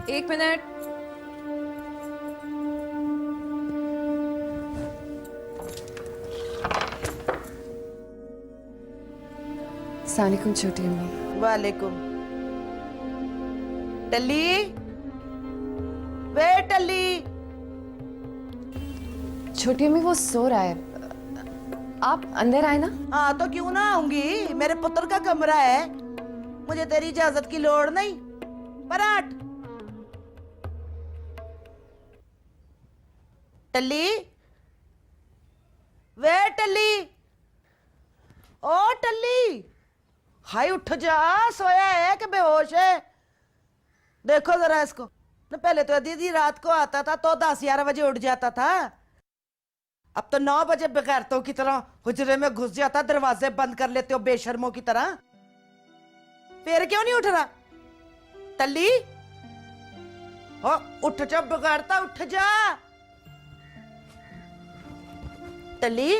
एक मिनट। अस्सलामुअलैकुम छोटी अम्मी। वालेकुम। टल्ली, वे टल्ली। छोटी अम्मी वो सो रहा है, आप अंदर आए ना। हाँ तो क्यों ना आऊंगी, मेरे पुत्र का कमरा है, मुझे तेरी इजाजत की लोड़ नहीं। पराठ। टल्ली, वे टल्ली, ओ टल्ली, हाय उठ जा, सोया है कि बेहोश है? देखो जरा इसको ना, पहले तो आधी रात को आता था तो 10-11 बजे उठ जाता था, अब तो 9 बजे बेगैरतों की तरह हुजरे में घुस जाता, दरवाजे बंद कर लेते हो बेशर्मों की तरह। फिर क्यों नहीं उठ रहा? टल्ली, हो उठ जा बेगैरता, उठ जा। टल्ली,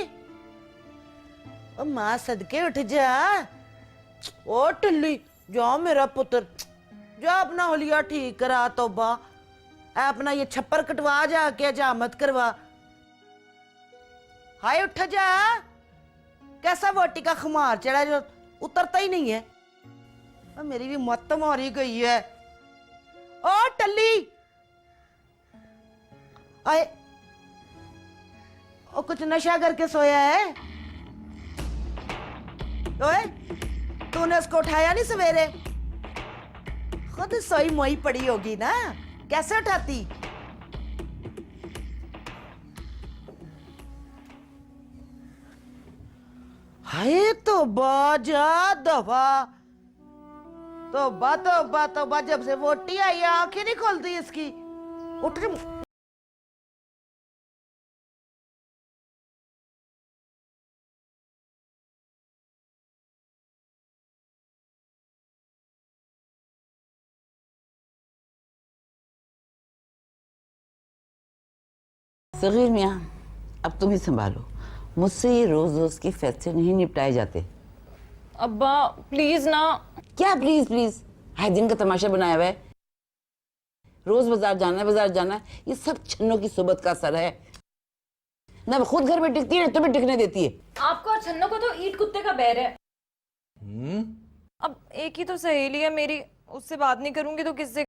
ओ मां सदके उठ जा। ओ टल्ली, जाओ मेरा पुत्र, जा अपना होलिया ठीक करा, तौबा अपना ये छप्पर कटवा, जाके हजामत करवा। हाय उठ जा, कैसा वोटी का खुमार चढ़ा जो उतरता ही नहीं है। और मेरी भी मौत मार ही गई है। ओ टल्ली, आए, ओ कुछ नशा करके सोया है? ओए, तूने उसको उठाया नहीं सवेरे? खुद सोई मोई पड़ी होगी ना, कैसे उठाती? हाय तौबा, जा दफा। तौबा तौबा तौबा, जब से वोटी आई आंखें नहीं खोलती इसकी। उठ जा। सगीर मियाँ, अब तुम ही संभालो, मुझसे ये रोज रोज के फैसले नहीं निपटाए जाते। अब्बा प्लीज ना। क्या प्लीज प्लीज, हर दिन का तमाशा बनाया हुआ है। रोज बाजार जाना है, बाजार जाना है, ये सब छन्नों की सोबत का असर है ना। वो खुद घर में टिकती है, तुम्हें टिकने देती है। आपको और छन्नो को तो ईट कुत्ते का बैर है। अब एक ही तो सहेली है मेरी, उससे बात नहीं करूंगी तो किससे